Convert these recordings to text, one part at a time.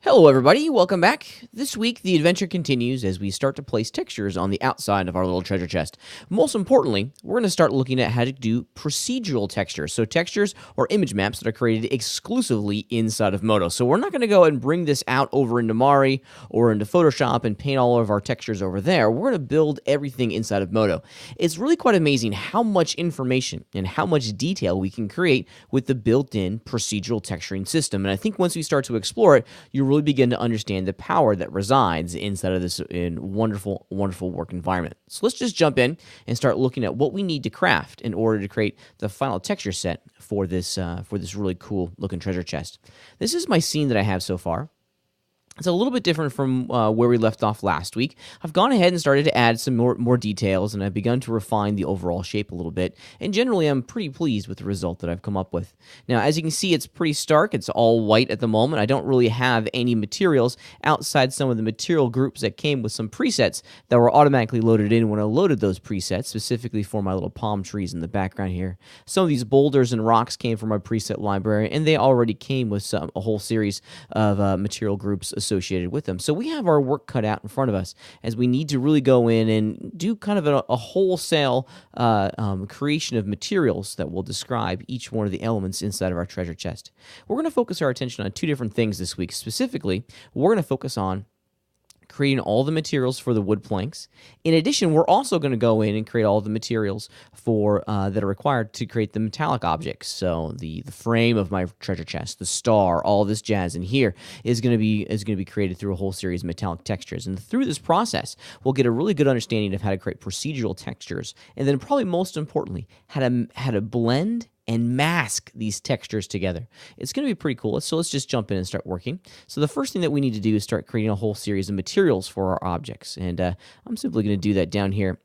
Hello everybody, welcome back. This week the adventure continues as we start to place textures on the outside of our little treasure chest. Most importantly, we're going to start looking at how to do procedural textures. So textures or image maps that are created exclusively inside of Modo. So we're not going to go and bring this out over into Mari or into Photoshop and paint all of our textures over there. We're going to build everything inside of Modo. It's really quite amazing how much information and how much detail we can create with the built-in procedural texturing system. And I think once we start to explore it, you really begin to understand the power that resides inside of this wonderful work environment. So let's just jump in and start looking at what we need to craft in order to create the final texture set for this really cool looking treasure chest. This is my scene that I have so far. It's a little bit different from where we left off last week. I've gone ahead and started to add some more details, and I've begun to refine the overall shape a little bit. And generally, I'm pretty pleased with the result that I've come up with. Now, as you can see, it's pretty stark. It's all white at the moment. I don't really have any materials outside some of the material groups that came with some presets that were automatically loaded in when I loaded those presets, specifically for my little palm trees in the background here. Some of these boulders and rocks came from my preset library, and they already came with a whole series of material groups associated with them. So we have our work cut out in front of us as we need to really go in and do kind of a wholesale creation of materials that will describe each one of the elements inside of our treasure chest. We're going to focus our attention on two different things this week. Specifically, we're going to focus on creating all the materials for the wood planks. In addition, we're also going to go in and create all the materials for that are required to create the metallic objects. So the frame of my treasure chest, the star, all this jazz in here is going to be created through a whole series of metallic textures. And through this process, we'll get a really good understanding of how to create procedural textures, and then probably most importantly, how to blend and mask these textures together. It's going to be pretty cool. So let's just jump in and start working. So the first thing that we need to do is start creating a whole series of materials for our objects. And I'm simply going to do that down here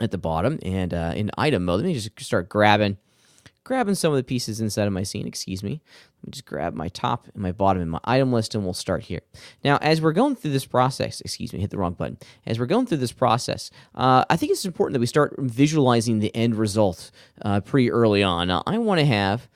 at the bottom. And in item mode, let me just start grabbing some of the pieces inside of my scene, excuse me. Let me just grab my top and my bottom in my item list, and we'll start here. Now, as we're going through this process, excuse me, hit the wrong button. As we're going through this process, I think it's important that we start visualizing the end result pretty early on. Now, I want to have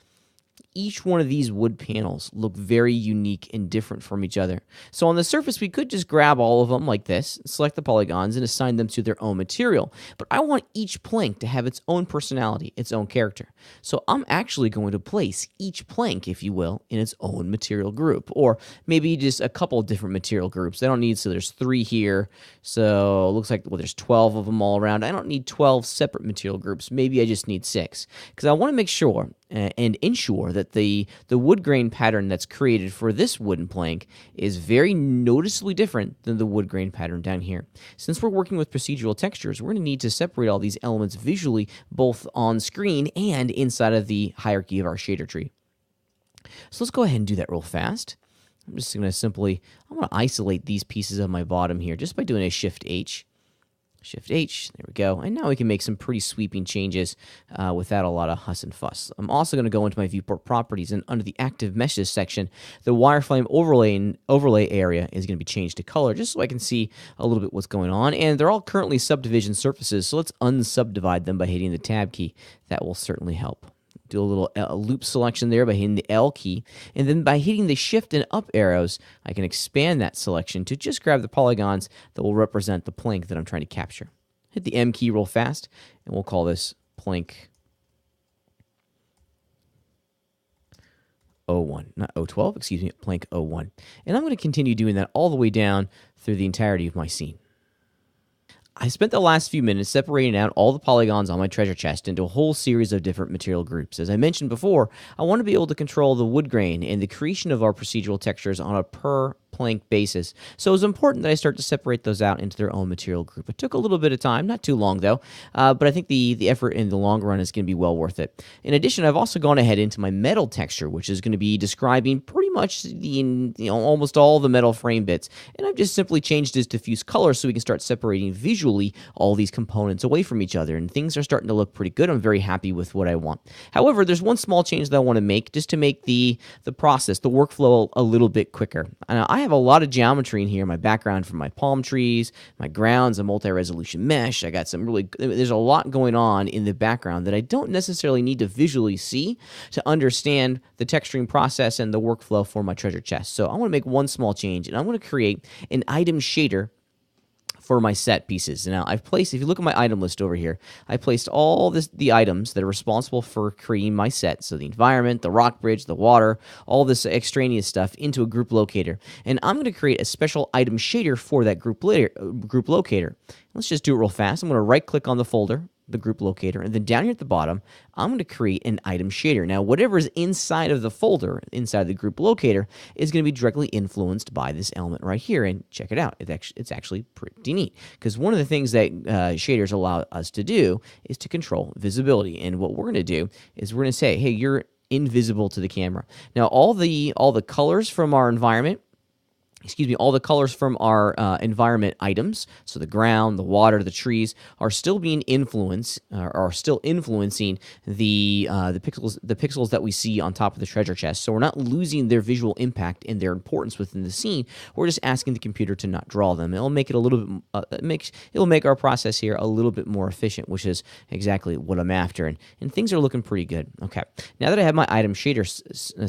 each one of these wood panels look very unique and different from each other. So on the surface, we could just grab all of them like this, select the polygons, and assign them to their own material. But I want each plank to have its own personality, its own character. So I'm actually going to place each plank, if you will, in its own material group, or maybe just a couple of different material groups. I don't need, so there's 3 here, so it looks like, well, there's 12 of them all around. I don't need 12 separate material groups. Maybe I just need 6, because I want to make sure and ensure that the wood grain pattern that's created for this wooden plank is very noticeably different than the wood grain pattern down here. Since we're working with procedural textures, we're going to need to separate all these elements visually, both on screen and inside of the hierarchy of our shader tree. So let's go ahead and do that real fast. I'm just going to isolate these pieces of my bottom here just by doing a Shift H. Shift H, there we go. And now we can make some pretty sweeping changes without a lot of huss and fuss. I'm also going to go into my viewport properties, and under the active meshes section, the wireframe overlay area is going to be changed to color, just so I can see a little bit what's going on. And they're all currently subdivision surfaces, so let's unsubdivide them by hitting the tab key. That will certainly help. Do a little loop selection there by hitting the L key, and then by hitting the shift and up arrows, I can expand that selection to just grab the polygons that will represent the plank that I'm trying to capture. Hit the M key real fast, and we'll call this plank 01, not 012, excuse me, plank 01. And I'm going to continue doing that all the way down through the entirety of my scene. I spent the last few minutes separating out all the polygons on my treasure chest into a whole series of different material groups. As I mentioned before, I want to be able to control the wood grain and the creation of our procedural textures on a per plank basis. So it was important that I start to separate those out into their own material group. It took a little bit of time, not too long though, but I think the effort in the long run is going to be well worth it. In addition, I've also gone ahead into my metal texture, which is going to be describing pretty much almost all the metal frame bits, and I've just simply changed this diffuse color so we can start separating visually all these components away from each other, and things are starting to look pretty good. I'm very happy with what I want. However, there's one small change that I want to make just to make the process, the workflow a little bit quicker. And I have a lot of geometry in here, my background from my palm trees, my ground's a multi-resolution mesh. I got there's a lot going on in the background that I don't necessarily need to visually see to understand the texturing process and the workflow overflow for my treasure chest. So I want to make one small change, and I'm going to create an item shader for my set pieces. Now, I've placed, if you look at my item list over here, I placed all the items that are responsible for creating my set. So the environment, the rock bridge, the water, all this extraneous stuff into a group locator. And I'm going to create a special item shader for that group locator. Let's just do it real fast. I'm going to right click on the folder, the group locator, and then down here at the bottom, I'm going to create an item shader. Now, whatever is inside of the folder, inside the group locator, is going to be directly influenced by this element right here. And check it out. It's actually pretty neat, because one of the things that shaders allow us to do is to control visibility. And what we're going to do is we're going to say, hey, you're invisible to the camera. Now, all the colors from our environment, all the colors from our environment items, so the ground, the water, the trees, are still being influencing the pixels that we see on top of the treasure chest. So we're not losing their visual impact and their importance within the scene. We're just asking the computer to not draw them. It'll make it a little bit. It'll make our process here a little bit more efficient, which is exactly what I'm after. And things are looking pretty good. Okay, now that I have my item shader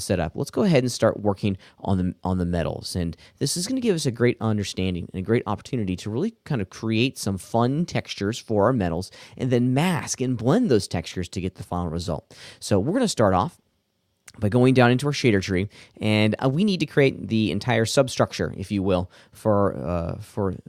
set up, let's go ahead and start working on the metals. And this is going to give us a great understanding and a great opportunity to really kind of create some fun textures for our metals and then mask and blend those textures to get the final result. So we're going to start off by going down into our shader tree, and we need to create the entire substructure, if you will, for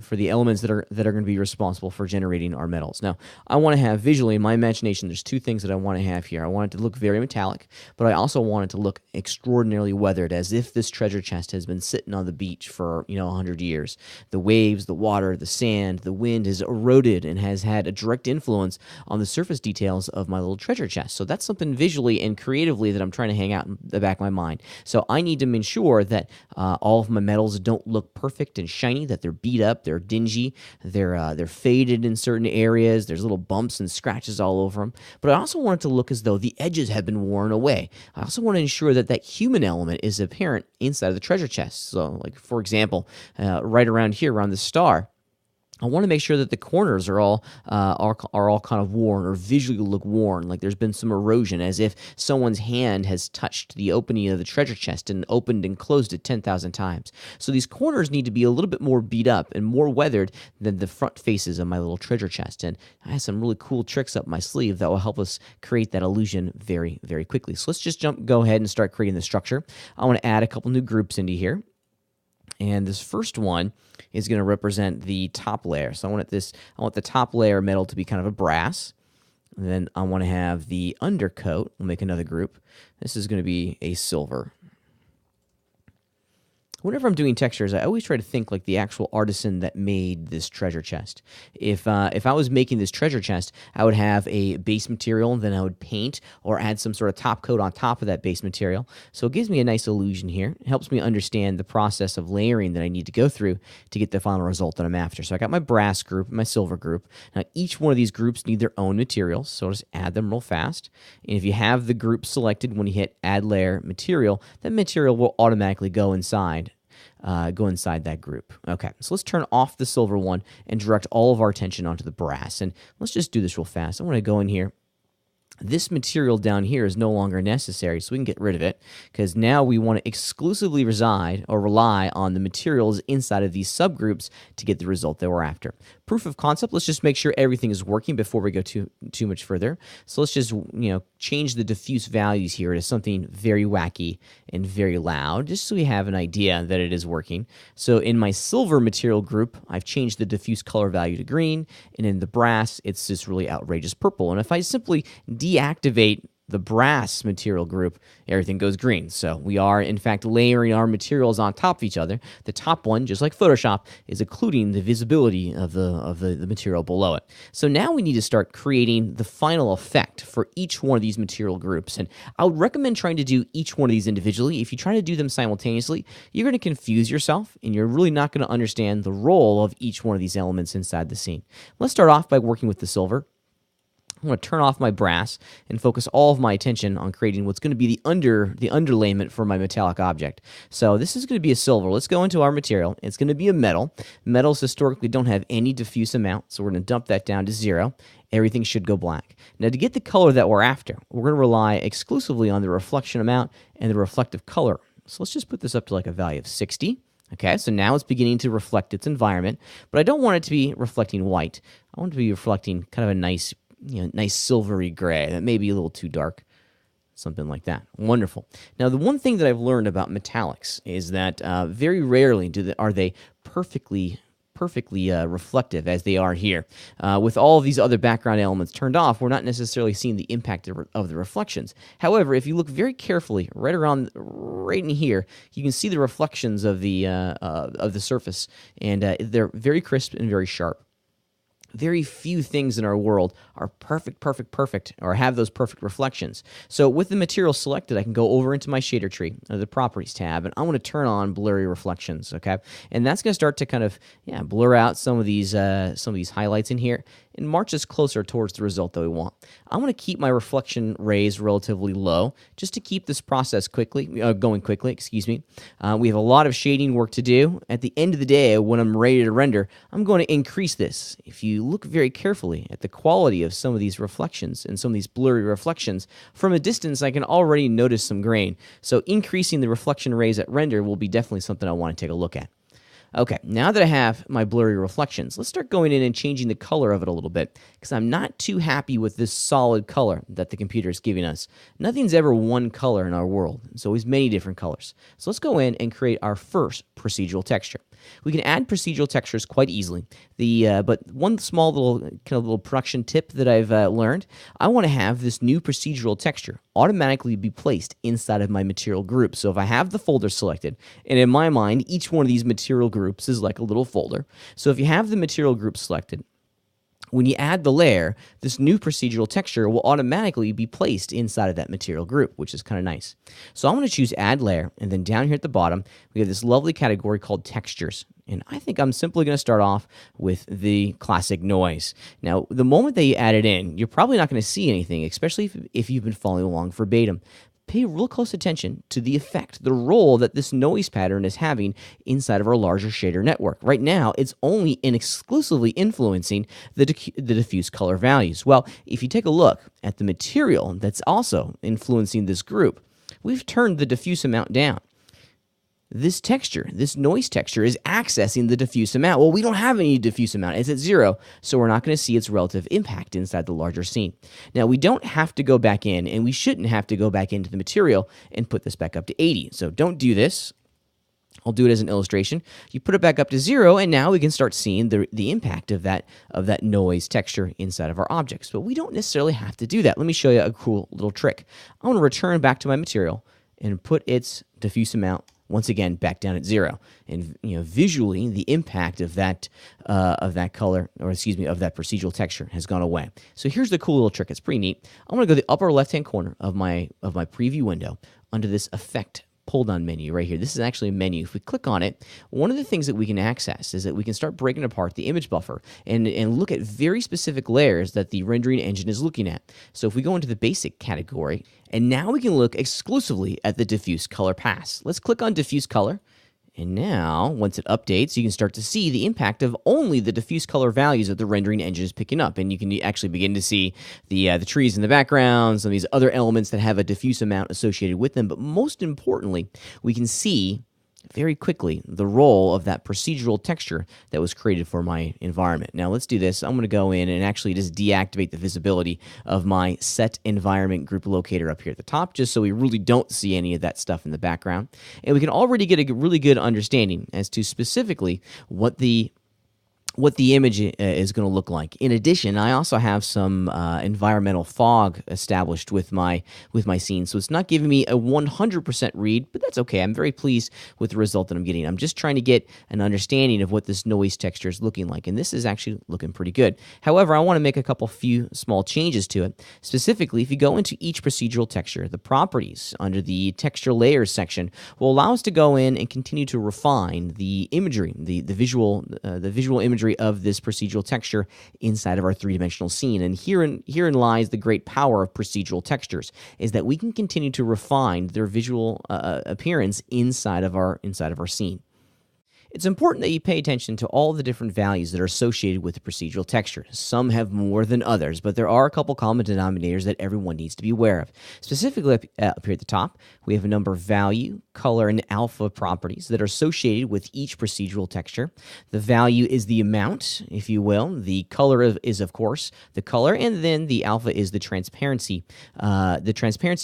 the elements that are going to be responsible for generating our metals. Now, I want to have visually, in my imagination, there's two things that I want to have here. I want it to look very metallic, but I also want it to look extraordinarily weathered, as if this treasure chest has been sitting on the beach for 100 years. The waves, the water, the sand, the wind has eroded and has had a direct influence on the surface details of my little treasure chest. So that's something visually and creatively that I'm trying to hang out in the back of my mind. So I need to ensure that all of my metals don't look perfect and shiny, that they're beat up, they're dingy, they're faded in certain areas, there's little bumps and scratches all over them. But I also want it to look as though the edges have been worn away. I also want to ensure that that human element is apparent inside of the treasure chest. So, like, for example, right around here, around the star, I want to make sure that the corners are all kind of worn, or visually look worn, like there's been some erosion, as if someone's hand has touched the opening of the treasure chest and opened and closed it 10,000 times. So these corners need to be a little bit more beat up and more weathered than the front faces of my little treasure chest. And I have some really cool tricks up my sleeve that will help us create that illusion very, very quickly. So let's just go ahead and start creating the structure. I want to add a couple new groups into here. And this first one is going to represent the top layer. So I want the top layer metal to be kind of a brass. And then I want to have the undercoat. We'll make another group. This is going to be a silver. Whenever I'm doing textures, I always try to think like the actual artisan that made this treasure chest. If I was making this treasure chest, I would have a base material, and then I would paint or add some sort of top coat on top of that base material. So it gives me a nice illusion here. It helps me understand the process of layering that I need to go through to get the final result that I'm after. So I got my brass group and my silver group. Now, each one of these groups need their own materials, so I'll just add them real fast. And if you have the group selected, when you hit Add Layer Material, that material will automatically go inside that group. Okay, so let's turn off the silver one and direct all of our attention onto the brass. And let's just do this real fast. I want to go in here. This material down here is no longer necessary, so we can get rid of it, because now we want to exclusively rely on the materials inside of these subgroups to get the result that we're after. Proof of concept, let's just make sure everything is working before we go too much further. So let's just change the diffuse values here to something very wacky and very loud, just so we have an idea that it is working. So in my silver material group, I've changed the diffuse color value to green, and in the brass, it's this really outrageous purple. And if I simply deactivate the brass material group, everything goes green. So we are, in fact, layering our materials on top of each other. The top one, just like Photoshop, is occluding the visibility of the material below it. So now we need to start creating the final effect for each one of these material groups. And I would recommend trying to do each one of these individually. If you try to do them simultaneously, you're going to confuse yourself, and you're really not going to understand the role of each one of these elements inside the scene. Let's start off by working with the silver. I'm going to turn off my brass and focus all of my attention on creating what's going to be the underlayment for my metallic object. So this is going to be a silver. Let's go into our material. It's going to be a metal. Metals historically don't have any diffuse amount, so we're going to dump that down to 0. Everything should go black. Now, to get the color that we're after, we're going to rely exclusively on the reflection amount and the reflective color So let's just put this up to like a value of 60. Okay, so now it's beginning to reflect its environment, but I don't want it to be reflecting white. I want it to be reflecting kind of a nice, nice silvery gray. That may be a little too dark. Something like that. Wonderful. Now, the one thing that I've learned about metallics is that very rarely are they perfectly reflective as they are here. With all of these other background elements turned off, we're not necessarily seeing the impact of the reflections. However, if you look very carefully right in here, you can see the reflections of the surface, and they're very crisp and very sharp. Very few things in our world are perfect, or have those perfect reflections. So with the material selected, I can go over into my shader tree, the Properties tab, and I want to turn on blurry reflections, okay? And that's going to start to kind of, blur out some of these highlights in here and march us closer towards the result that we want. I want to keep my reflection rays relatively low just to keep this process going quickly. We have a lot of shading work to do. At the end of the day, when I'm ready to render, I'm going to increase this. If you look very carefully at the quality of some of these reflections and some of these blurry reflections, from a distance I can already notice some grain. So increasing the reflection rays at render will be definitely something I want to take a look at. Okay, now that I have my blurry reflections, let's start going in and changing the color of it a little bit, because I'm not too happy with this solid color that the computer is giving us. Nothing's ever one color in our world. It's always many different colors. So let's go in and create our first procedural texture. We can add procedural textures quite easily. But one small little production tip that I've learned, I want to have this new procedural texture automatically be placed inside of my material group. So if I have the folder selected, and in my mind, each one of these material groups is like a little folder. So if you have the material group selected, when you add the layer, this new procedural texture will automatically be placed inside of that material group, which is kind of nice. So I'm going to choose Add Layer, and then down here at the bottom, we have this lovely category called Textures. And I think I'm simply going to start off with the classic noise. Now, the moment that you add it in, you're probably not going to see anything, especially if you've been following along verbatim. Pay real close attention to the effect, the role that this noise pattern is having inside of our larger shader network. Right now, it's only and exclusively influencing the diffuse color values. Well, if you take a look at the material that's also influencing this group, we've turned the diffuse amount down. This texture, this noise texture, is accessing the diffuse amount. Well, we don't have any diffuse amount. It's at 0, so we're not going to see its relative impact inside the larger scene. Now, we don't have to go back in, and we shouldn't have to go back into the material and put this back up to 80. So don't do this. I'll do it as an illustration. You put it back up to 0, and now we can start seeing the impact of that noise texture inside of our objects. But we don't necessarily have to do that. Let me show you a cool little trick. I want to return back to my material and put its diffuse amount once again back down at 0, and visually the impact of that color, or excuse me, of that procedural texture has gone away. So here's the cool little trick. It's pretty neat. I'm going to go to the upper left-hand corner of my preview window under this Effect pull-down menu right here. This is actually a menu. If we click on it, one of the things that we can access is that we can start breaking apart the image buffer and look at very specific layers that the rendering engine is looking at. So if we go into the basic category, and now we can look exclusively at the diffuse color pass. Let's click on diffuse color. And now, once it updates, you can start to see the impact of only the diffuse color values that the rendering engine is picking up. And you can actually begin to see the trees in the background, some of these other elements that have a diffuse amount associated with them. But most importantly, we can see very quickly the role of that procedural texture that was created for my environment. Now let's do this. I'm going to go in and actually just deactivate the visibility of my set environment group locator up here at the top, just so we really don't see any of that stuff in the background. And we can already get a really good understanding as to specifically what the image is going to look like. In addition, I also have some environmental fog established with my scene, so it's not giving me a 100% read, but that's okay. I'm very pleased with the result that I'm getting. I'm just trying to get an understanding of what this noise texture is looking like, and this is actually looking pretty good. However, I want to make a few small changes to it. Specifically, if you go into each procedural texture, the properties under the texture layers section will allow us to go in and continue to refine the imagery, the visual imagery of this procedural texture inside of our three-dimensional scene. And herein lies the great power of procedural textures, is that we can continue to refine their visual appearance inside of our scene. It's important that you pay attention to all the different values that are associated with the procedural texture. Some have more than others, but there are a couple common denominators that everyone needs to be aware of. Specifically, up here at the top, we have a number of value, color, and alpha properties that are associated with each procedural texture. The value is the amount, if you will. The color is, of course, the color, and then the alpha is the transparency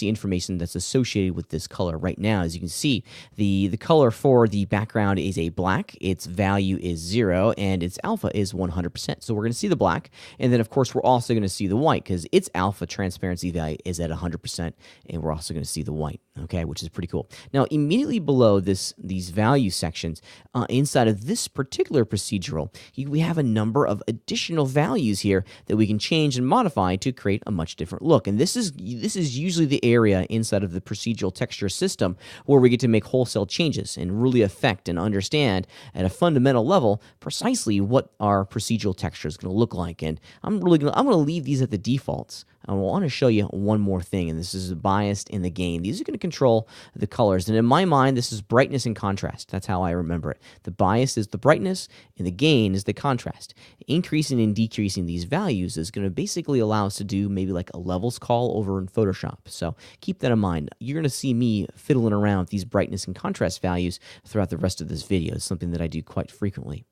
information that's associated with this color. Right now, as you can see, the color for the background is a black, its value is 0, and its alpha is 100%. So we're going to see the black, and then of course we're also going to see the white because its alpha transparency value is at 100%, and we're also going to see the white, okay, which is pretty cool. Now, immediately below these value sections, inside of this particular procedural, we have a number of additional values here that we can change and modify to create a much different look. And this is usually the area inside of the procedural texture system where we get to make wholesale changes and really affect and understand at a fundamental level precisely what our procedural texture is going to look like. And I'm going to leave these at the defaults. I want to show you one more thing, and this is biased in the gain. These are going to control the colors, and in my mind, this is brightness and contrast. That's how I remember it. The bias is the brightness, and the gain is the contrast. Increasing and decreasing these values is going to basically allow us to do maybe like a levels call over in Photoshop. So keep that in mind. You're going to see me fiddling around with these brightness and contrast values throughout the rest of this video. It's something that I do quite frequently.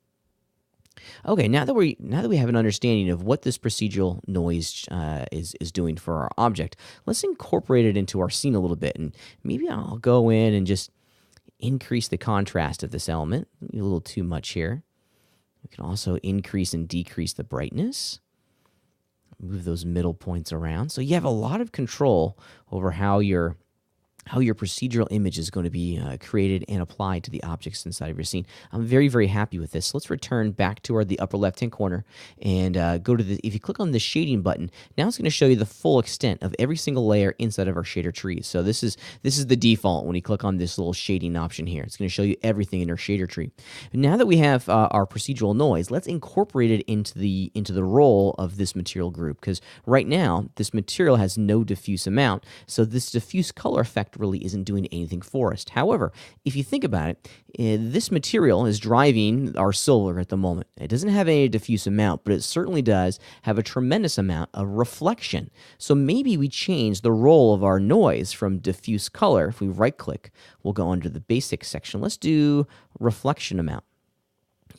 Okay, now that we have an understanding of what this procedural noise is doing for our object, let's incorporate it into our scene a little bit. And maybe I'll go in and just increase the contrast of this element. A little too much here. We can also increase and decrease the brightness. Move those middle points around. So you have a lot of control over how your procedural image is going to be created and applied to the objects inside of your scene. I'm very, very happy with this. So let's return back to the upper left-hand corner and go to if you click on the shading button, now it's going to show you the full extent of every single layer inside of our shader tree. So this is the default when you click on this little shading option here. It's going to show you everything in our shader tree. Now that we have our procedural noise, let's incorporate it into the role of this material group, because right now this material has no diffuse amount, so this diffuse color effect really isn't doing anything for us. However, if you think about it, this material is driving our silver at the moment. It doesn't have any diffuse amount, but it certainly does have a tremendous amount of reflection. So maybe we change the role of our noise from diffuse color. If we right-click, we'll go under the basics section. Let's do reflection amount.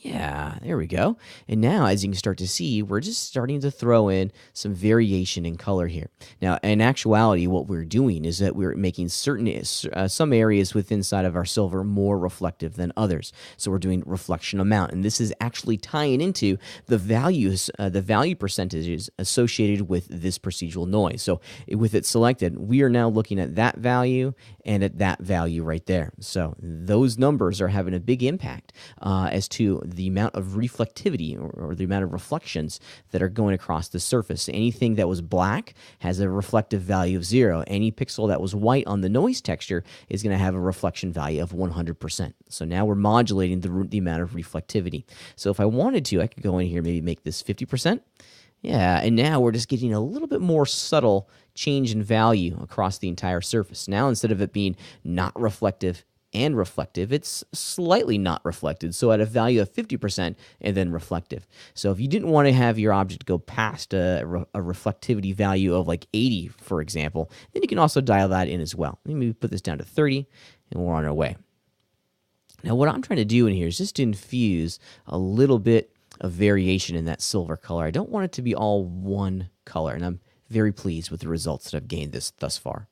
Yeah, there we go. And now, as you can start to see, we're just starting to throw in some variation in color here. Now, in actuality, what we're doing is that we're making some areas within inside of our silver more reflective than others. So we're doing reflection amount, and this is actually tying into the values, the value percentages associated with this procedural noise. So with it selected, we are now looking at that value and at that value right there. So those numbers are having a big impact as to the amount of reflectivity or the amount of reflections that are going across the surface. Anything that was black has a reflective value of 0. Any pixel that was white on the noise texture is going to have a reflection value of 100%. So now we're modulating the amount of reflectivity. So if I wanted to, I could go in here, maybe make this 50%. Yeah, and now we're just getting a little bit more subtle change in value across the entire surface. Now, instead of it being not reflective and reflective, it's slightly not reflected, so at a value of 50% and then reflective. So if you didn't want to have your object go past a reflectivity value of like 80, for example, then you can also dial that in as well. Let me put this down to 30, and we're on our way. Now, what I'm trying to do in here is just to infuse a little bit of variation in that silver color. I don't want it to be all one color, and I'm very pleased with the results that I've gained thus far.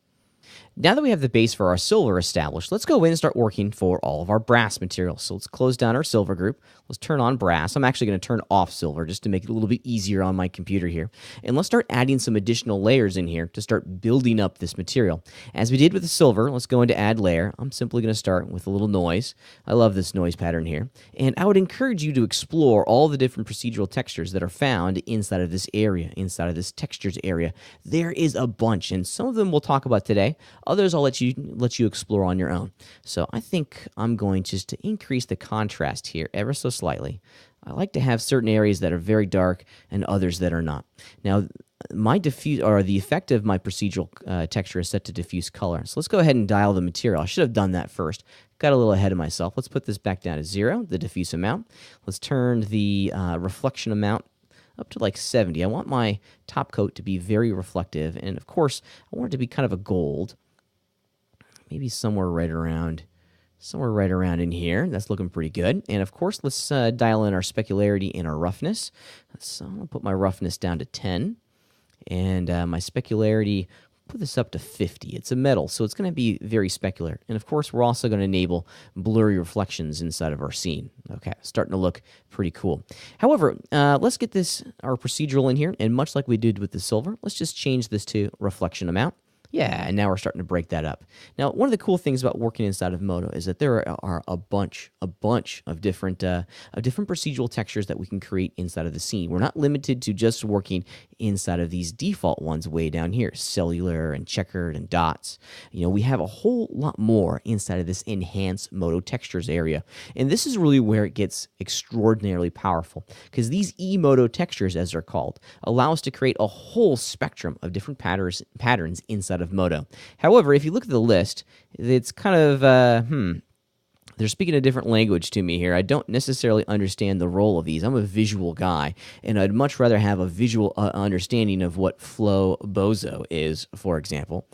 Now that we have the base for our silver established, let's go in and start working for all of our brass materials. So let's close down our silver group. Let's turn on brass. I'm actually going to turn off silver just to make it a little bit easier on my computer here. And let's start adding some additional layers in here to start building up this material. As we did with the silver, let's go into add layer. I'm simply going to start with a little noise. I love this noise pattern here. And I would encourage you to explore all the different procedural textures that are found inside of this area, inside of this textures area. There is a bunch, and some of them we'll talk about today. Others I'll let you explore on your own. So I think I'm going just to increase the contrast here ever so slightly. I like to have certain areas that are very dark and others that are not. Now, my diffuse or the effect of my procedural texture is set to diffuse color. So let's go ahead and dial the material. I should have done that first. Got a little ahead of myself. Let's put this back down to 0, the diffuse amount. Let's turn the reflection amount up to like 70. I want my top coat to be very reflective, and of course, I want it to be kind of a gold. Maybe somewhere right around in here. That's looking pretty good. And of course, let's dial in our specularity and our roughness. So I'm gonna put my roughness down to 10, and my specularity, put this up to 50. It's a metal, so it's going to be very specular. And of course, we're also going to enable blurry reflections inside of our scene. Okay, starting to look pretty cool. However, let's get our procedural in here, and much like we did with the silver, let's just change this to reflection amount. Yeah, and now we're starting to break that up. Now, one of the cool things about working inside of Modo is that there are a bunch of different procedural textures that we can create inside of the scene. We're not limited to just working inside of these default ones way down here, cellular and checkered and dots. We have a whole lot more inside of this enhanced Modo textures area. And this is really where it gets extraordinarily powerful, because these E-Modo textures, as they're called, allow us to create a whole spectrum of different patterns inside of Modo. However, if you look at the list, it's kind of, they're speaking a different language to me here. I don't necessarily understand the role of these. I'm a visual guy, and I'd much rather have a visual understanding of what flow bozo is, for example.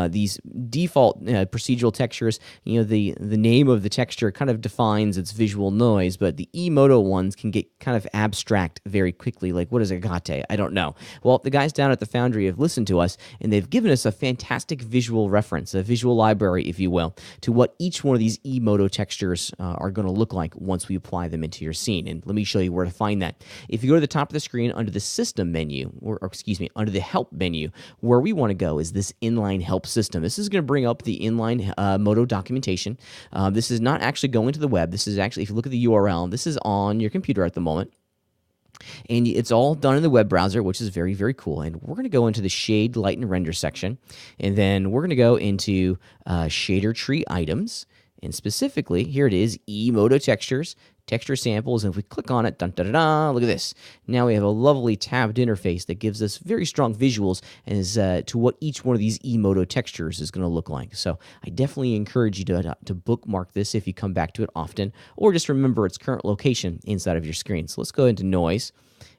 These default procedural textures, the name of the texture kind of defines its visual noise, but the E-Modo ones can get kind of abstract very quickly, like what is agate? I don't know. Well, the guys down at the Foundry have listened to us, and they've given us a fantastic visual reference, a visual library, if you will, to what each one of these E-Modo textures are going to look like once we apply them into your scene. And let me show you where to find that. If you go to the top of the screen under the System menu, or excuse me, under the Help menu, where we want to go is this Inline Help System. This is going to bring up the inline Modo documentation. This is not actually going to the web. This is actually, if you look at the URL, this is on your computer at the moment. And it's all done in the web browser, which is very, very cool. And we're going to go into the Shade, Light, and Render section. And then we're going to go into Shader Tree Items. And specifically, here it is, E-Modo Textures, Texture Samples, and if we click on it, dun-da-da-da, look at this. Now we have a lovely tabbed interface that gives us very strong visuals as to what each one of these E-Modo textures is going to look like. So I definitely encourage you to bookmark this if you come back to it often, or just remember its current location inside of your screen. So let's go into Noise.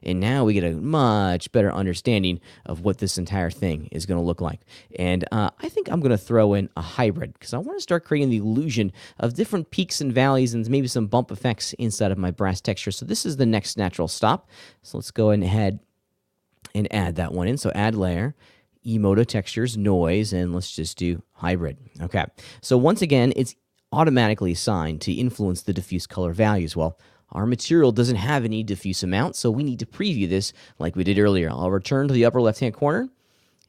And now we get a much better understanding of what this entire thing is going to look like. And I think I'm going to throw in a hybrid, because I want to start creating the illusion of different peaks and valleys and maybe some bump effects inside of my brass texture. So this is the next natural stop. So let's go ahead and add that one in. So add layer, E-Modo textures, noise, and let's just do hybrid. Okay. So once again, it's automatically assigned to influence the diffuse color values. Well, our material doesn't have any diffuse amount, so we need to preview this like we did earlier. I'll return to the upper left-hand corner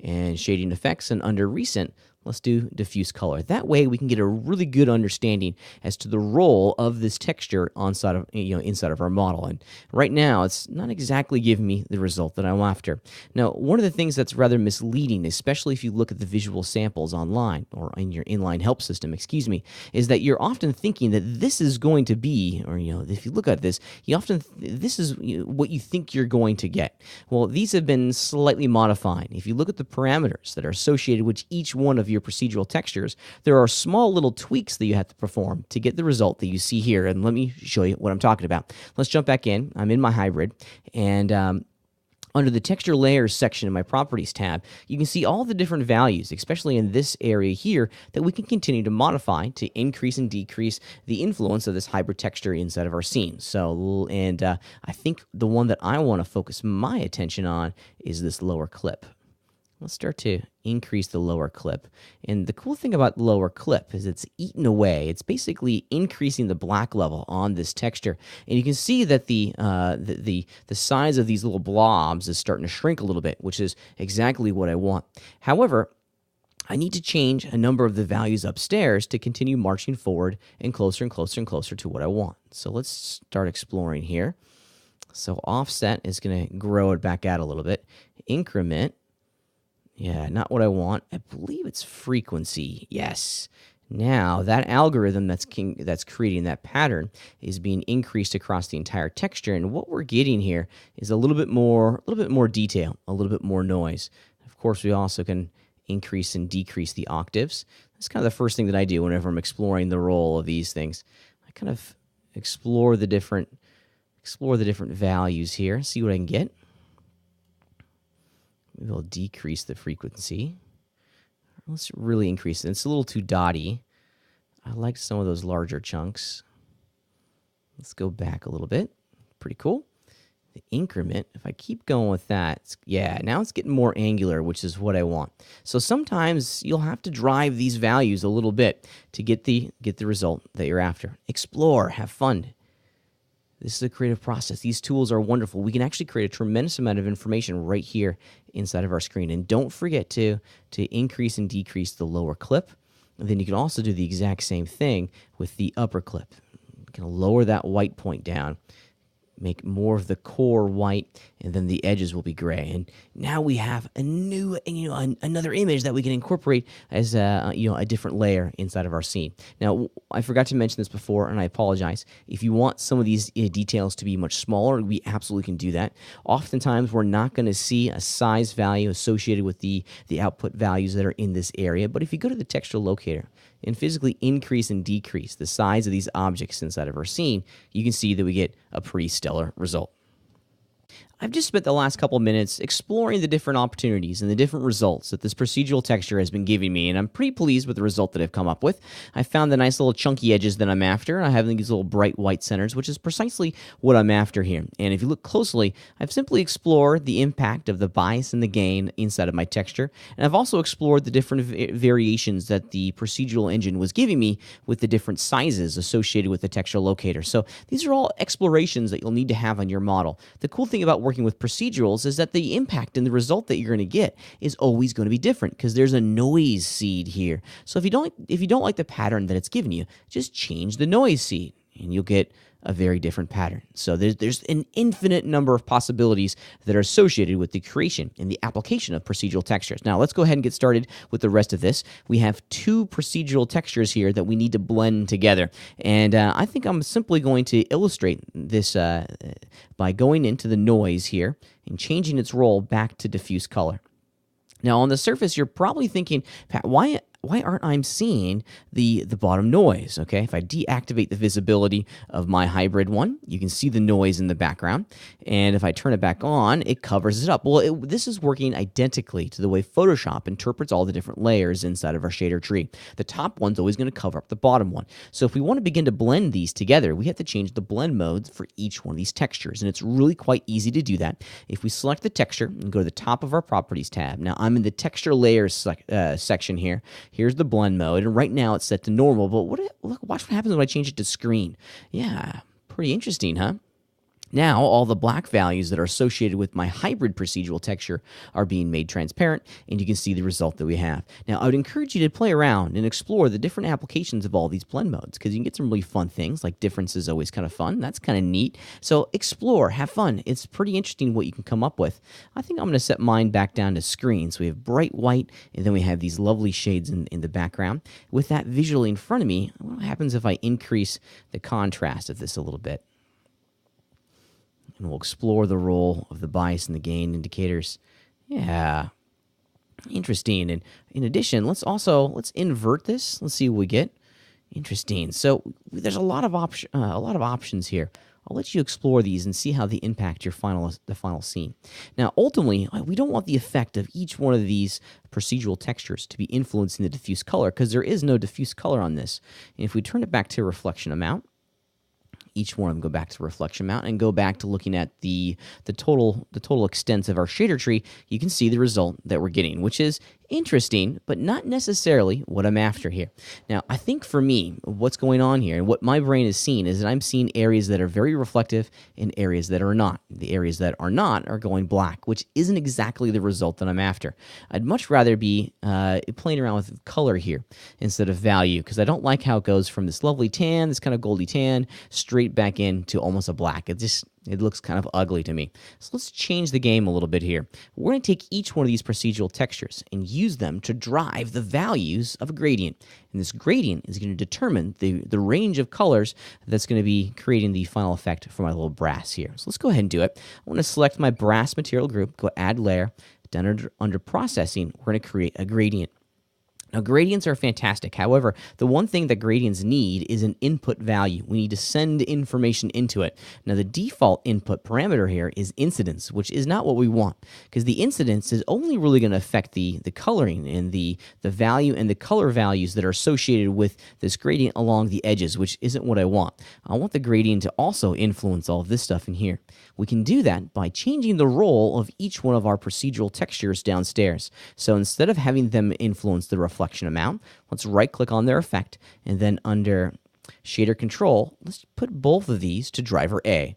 and Shading Effects, and under Recent, let's do diffuse color. That way we can get a really good understanding as to the role of this texture inside of our model. And right now, it's not exactly giving me the result that I'm after. Now, one of the things that's rather misleading, especially if you look at the visual samples online, or in your inline help system, is that you're often thinking that this is going to be, or if you look at this, this is what you think you're going to get. Well, these have been slightly modified. If you look at the parameters that are associated with each one of your procedural textures, there are small little tweaks that you have to perform to get the result that you see here. And let me show you what I'm talking about. Let's jump back in. I'm in my hybrid, and under the Texture Layers section in my Properties tab, you can see all the different values, especially in this area here, that we can continue to modify to increase and decrease the influence of this hybrid texture inside of our scene. So, and I think the one that I want to focus my attention on is this lower clip. Let's start to increase the lower clip. And the cool thing about lower clip is it's eaten away. It's basically increasing the black level on this texture. And you can see that the size of these little blobs is starting to shrink a little bit, which is exactly what I want. However, I need to change a number of the values upstairs to continue marching forward and closer and closer and closer to what I want. So let's start exploring here. So offset is going to grow it back out a little bit. Increment. Yeah, not what I want. I believe it's frequency. Yes. Now, that algorithm that's creating that pattern is being increased across the entire texture, and what we're getting here is a little bit more detail, a little bit more noise. Of course, we also can increase and decrease the octaves. That's kind of the first thing that I do whenever I'm exploring the role of these things. I kind of explore the different values here, see what I can get. Maybe I'll decrease the frequency. Let's really increase it. It's a little too dotty. I like some of those larger chunks. Let's go back a little bit. Pretty cool. The increment, if I keep going with that, now it's getting more angular, which is what I want. So sometimes you'll have to drive these values a little bit to get the result that you're after. Explore, have fun. This is a creative process. These tools are wonderful. We can actually create a tremendous amount of information right here inside of our screen. And don't forget to increase and decrease the lower clip. And then you can also do the exact same thing with the upper clip. You can lower that white point down, make more of the core white, and then the edges will be gray. And now we have a new, another image that we can incorporate as a different layer inside of our scene. Now, I forgot to mention this before, and I apologize. If you want some of these details to be much smaller, we absolutely can do that. Oftentimes, we're not going to see a size value associated with the output values that are in this area. But if you go to the texture locator and physically increase and decrease the size of these objects inside of our scene, you can see that we get a pretty stellar result. I've just spent the last couple minutes exploring the different opportunities and the different results that this procedural texture has been giving me, and I'm pretty pleased with the result that I've come up with. I found the nice little chunky edges that I'm after. I have these little bright white centers, which is precisely what I'm after here. And if you look closely, I've simply explored the impact of the bias and the gain inside of my texture, and I've also explored the different variations that the procedural engine was giving me with the different sizes associated with the texture locator. So these are all explorations that you'll need to have on your model. The cool thing about working with procedurals is that the impact and the result that you're going to get is always going to be different because there's a noise seed here. So if you don't like the pattern that it's giving you, just change the noise seed and you'll get a very different pattern. So there's an infinite number of possibilities that are associated with the creation and the application of procedural textures. Now let's go ahead and get started with the rest of this. We have two procedural textures here that we need to blend together. And I think I'm simply going to illustrate this by going into the noise here and changing its role back to diffuse color. Now on the surface, you're probably thinking, Pat, why aren't I seeing the bottom noise? Okay, if I deactivate the visibility of my hybrid one, you can see the noise in the background. And if I turn it back on, it covers it up. Well, this is working identically to the way Photoshop interprets all the different layers inside of our shader tree. The top one's always going to cover up the bottom one. So if we want to begin to blend these together, we have to change the blend modes for each one of these textures. And it's really quite easy to do that. If we select the texture and go to the top of our Properties tab, now I'm in the Texture Layers section here. Here's the blend mode, and right now it's set to normal, but watch what happens when I change it to screen. Yeah, pretty interesting, huh? Now, all the black values that are associated with my hybrid procedural texture are being made transparent, and you can see the result that we have. Now, I would encourage you to play around and explore the different applications of all these blend modes, because you can get some really fun things, like difference is always kind of fun. That's kind of neat. So explore, have fun. It's pretty interesting what you can come up with. I think I'm going to set mine back down to screen. So we have bright white, and then we have these lovely shades in the background. With that visually in front of me, what happens if I increase the contrast of this a little bit? And we'll explore the role of the bias and the gain indicators. Yeah, interesting. And in addition, let's invert this. Let's see what we get. Interesting. So there's a lot of options here. I'll let you explore these and see how they impact your the final scene. Now, ultimately, we don't want the effect of each one of these procedural textures to be influencing the diffuse color because there is no diffuse color on this. And if we turn it back to reflection amount, each one of them go back to reflection amount and go back to looking at the total extent of our shader tree, you can see the result that we're getting, which is interesting, but not necessarily what I'm after here. Now, I think for me, what's going on here and what my brain is seeing is that I'm seeing areas that are very reflective and areas that are not. The areas that are not are going black, which isn't exactly the result that I'm after. I'd much rather be playing around with color here instead of value, because I don't like how it goes from this lovely tan, this kind of goldy tan, straight back into almost a black. It just It looks kind of ugly to me. So let's change the game a little bit here. We're going to take each one of these procedural textures and use them to drive the values of a gradient. And this gradient is going to determine the range of colors that's going to be creating the final effect for my little brass here. So let's go ahead and do it. I want to select my brass material group, go add layer, down under processing, we're going to create a gradient. Now, gradients are fantastic. However, the one thing that gradients need is an input value. We need to send information into it. Now, the default input parameter here is incidence, which is not what we want, because the incidence is only really going to affect the coloring and the value and the color values that are associated with this gradient along the edges, which isn't what I want. I want the gradient to also influence all of this stuff in here. We can do that by changing the role of each one of our procedural textures downstairs. So instead of having them influence the reflection amount, let's right-click on their effect, and then under shader control, let's put both of these to driver A.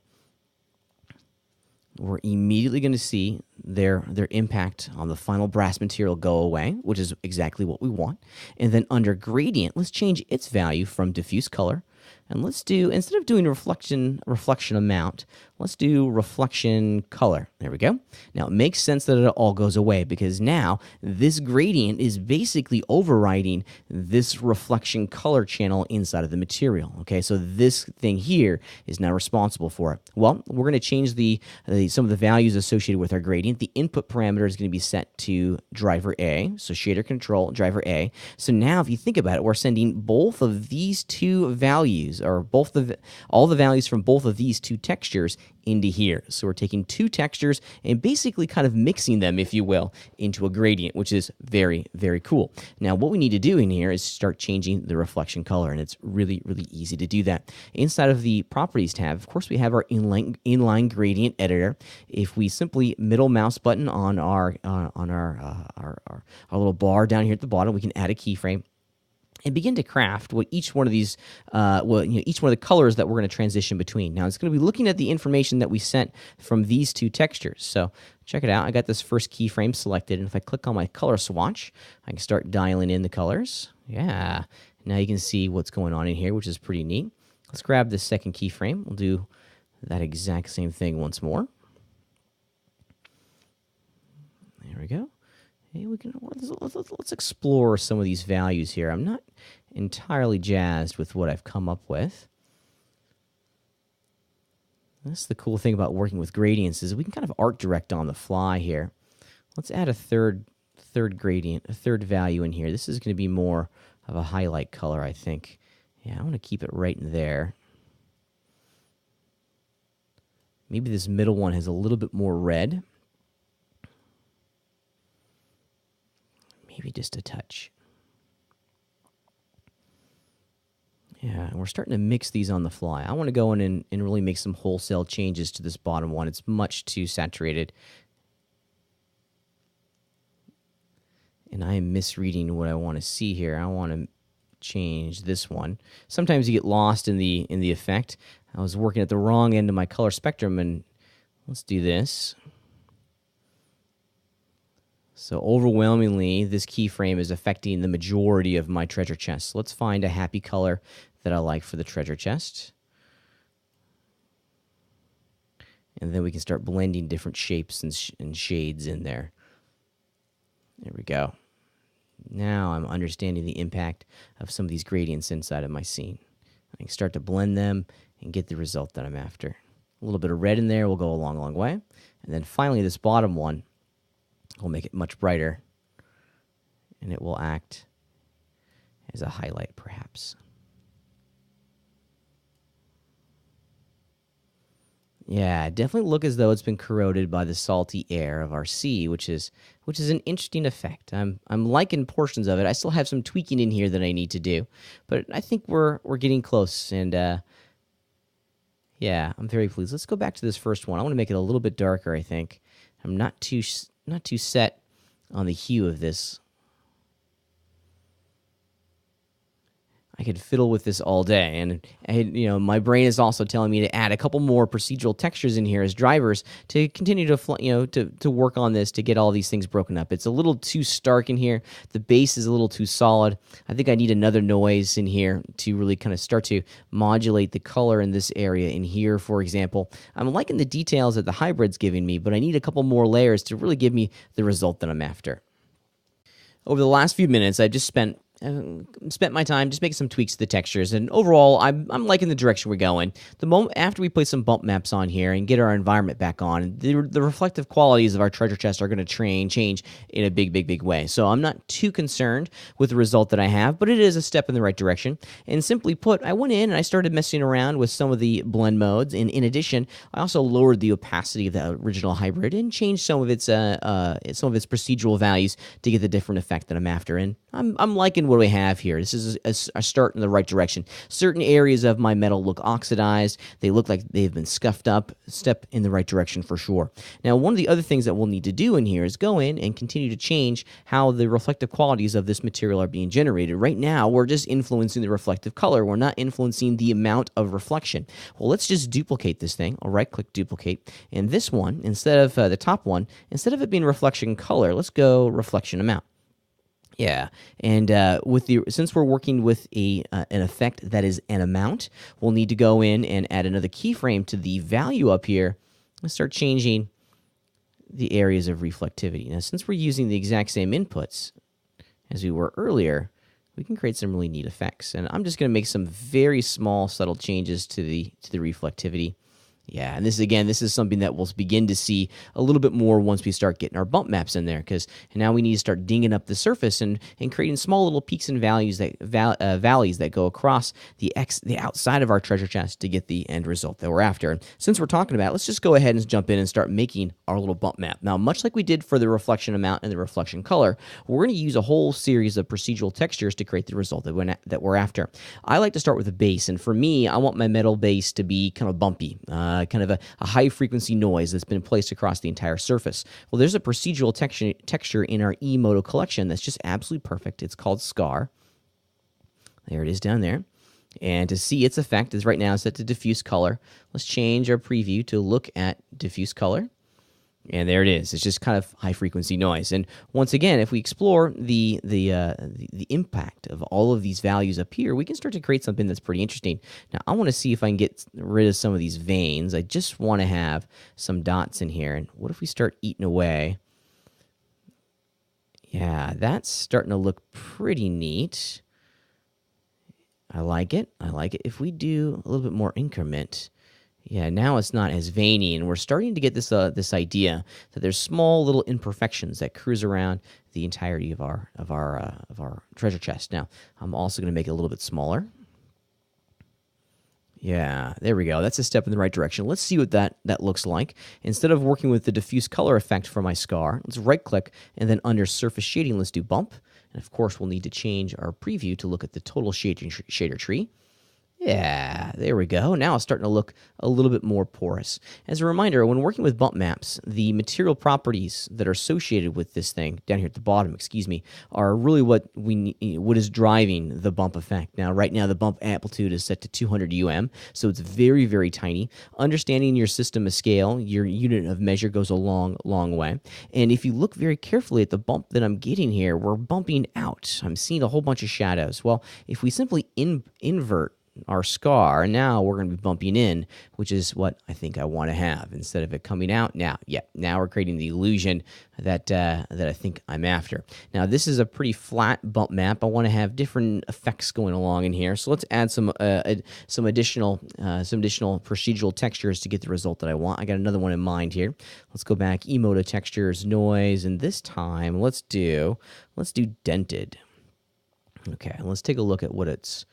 We're immediately going to see their impact on the final brass material go away, which is exactly what we want. And then under gradient, let's change its value from diffuse color. And let's do, instead of doing reflection amount, let's do reflection color. There we go. Now, it makes sense that it all goes away because now this gradient is basically overriding this reflection color channel inside of the material. Okay, so this thing here is now responsible for it. Well, we're going to change some of the values associated with our gradient. The input parameter is going to be set to driver A, so shader control, driver A. So now, if you think about it, we're sending both of these two values, or all the values from both of these two textures into here. So we're taking two textures and basically kind of mixing them, if you will, into a gradient, which is very, very cool. Now, what we need to do in here is start changing the reflection color, and it's really, really easy to do that. Inside of the Properties tab, of course, we have our inline gradient editor. If we simply middle mouse button on our little bar down here at the bottom, we can add a keyframe and begin to craft what each one of these, each one of the colors that we're going to transition between. Now, it's going to be looking at the information that we sent from these two textures. So check it out. I got this first keyframe selected, and if I click on my color swatch, I can start dialing in the colors. Yeah, now you can see what's going on in here, which is pretty neat. Let's grab this second keyframe. We'll do that exact same thing once more. There we go. Hey, let's explore some of these values here. I'm not entirely jazzed with what I've come up with. That's the cool thing about working with gradients, is we can kind of art direct on the fly here. Let's add a third gradient, a third value in here. This is going to be more of a highlight color, I think. Yeah, I want to keep it right in there. Maybe this middle one has a little bit more red. Maybe just a touch. Yeah, and we're starting to mix these on the fly. I want to go in and really make some wholesale changes to this bottom one. It's much too saturated. And I am misreading what I want to see here. I want to change this one. Sometimes you get lost in the effect. I was working at the wrong end of my color spectrum, and let's do this. So overwhelmingly, this keyframe is affecting the majority of my treasure chest. So let's find a happy color that I like for the treasure chest. And then we can start blending different shapes and shades in there. There we go. Now I'm understanding the impact of some of these gradients inside of my scene. I can start to blend them and get the result that I'm after. A little bit of red in there will go a long, long way. And then finally, this bottom one, we'll make it much brighter, and it will act as a highlight, perhaps. Yeah, definitely look as though it's been corroded by the salty air of our sea, which is an interesting effect. I'm liking portions of it. I still have some tweaking in here that I need to do, but I think we're getting close, and yeah, I'm very pleased. Let's go back to this first one. I want to make it a little bit darker, I think. I'm not too set on the hue of this. I could fiddle with this all day. And my brain is also telling me to add a couple more procedural textures in here as drivers to continue to work on this, to get all these things broken up. It's a little too stark in here. The base is a little too solid. I think I need another noise in here to really kind of start to modulate the color in this area in here, for example. I'm liking the details that the hybrid's giving me, but I need a couple more layers to really give me the result that I'm after. Over the last few minutes, I've just spent my time just making some tweaks to the textures, and overall, I'm liking the direction we're going. The moment after we place some bump maps on here and get our environment back on, the reflective qualities of our treasure chest are going to change in a big way. So I'm not too concerned with the result that I have, but it is a step in the right direction. And simply put, I went in and I started messing around with some of the blend modes, and in addition, I also lowered the opacity of the original hybrid and changed some of its procedural values to get the different effect that I'm after. And I'm liking what we have here. This is a start in the right direction. Certain areas of my metal look oxidized. They look like they've been scuffed up. Step in the right direction for sure. Now, one of the other things that we'll need to do in here is go in and continue to change how the reflective qualities of this material are being generated. Right now, we're just influencing the reflective color. We're not influencing the amount of reflection. Well, let's just duplicate this thing. I'll right-click duplicate. And this one, instead of the top one, instead of it being reflection color, let's go reflection amount. Yeah, and since we're working with an effect that is an amount, we'll need to go in and add another keyframe to the value up here and start changing the areas of reflectivity. Now, since we're using the exact same inputs as we were earlier, we can create some really neat effects. And I'm just going to make some very small, subtle changes to the reflectivity. Yeah, and this is something that we'll begin to see a little bit more once we start getting our bump maps in there, because now we need to start dinging up the surface and creating small little peaks and valleys that go across the outside of our treasure chest to get the end result that we're after. And since we're talking about it, let's just go ahead and jump in and start making our little bump map. Now, much like we did for the reflection amount and the reflection color, we're going to use a whole series of procedural textures to create the result that we're after. I like to start with a base, and for me, I want my metal base to be kind of bumpy. Kind of a high-frequency noise that's been placed across the entire surface. Well, there's a procedural texture in our mdo collection that's just absolutely perfect. It's called Scar. There it is down there. And to see its effect is right now set to diffuse color. Let's change our preview to look at diffuse color. And there it is. It's just kind of high-frequency noise. And once again, if we explore the impact of all of these values up here, we can start to create something that's pretty interesting. Now, I want to see if I can get rid of some of these veins. I just want to have some dots in here. And what if we start eating away? Yeah, that's starting to look pretty neat. I like it. I like it. If we do a little bit more increment, yeah, now it's not as veiny, and we're starting to get this idea that there's small little imperfections that cruise around the entirety of our treasure chest. Now, I'm also going to make it a little bit smaller. Yeah, there we go. That's a step in the right direction. Let's see what that looks like. Instead of working with the diffuse color effect for my scar, let's right-click, and then under surface shading, let's do bump. And of course, we'll need to change our preview to look at the total shader tree. Yeah, there we go. Now it's starting to look a little bit more porous. As a reminder, when working with bump maps, the material properties that are associated with this thing, down here at the bottom, are really what is driving the bump effect. Now, right now, the bump amplitude is set to 200 UM, so it's very, very tiny. Understanding your system of scale, your unit of measure goes a long, long way. And if you look very carefully at the bump that I'm getting here, we're bumping out. I'm seeing a whole bunch of shadows. Well, if we simply invert our scar, now we're going to be bumping in, which is what I think I want to have instead of it coming out. Now we're creating the illusion that I think I'm after. Now, this is a pretty flat bump map. I want to have different effects going along in here, so let's add some additional procedural textures to get the result that I want. I got another one in mind here. Let's go back, mdo textures, noise, and this time let's do dented. Okay, let's take a look at what it's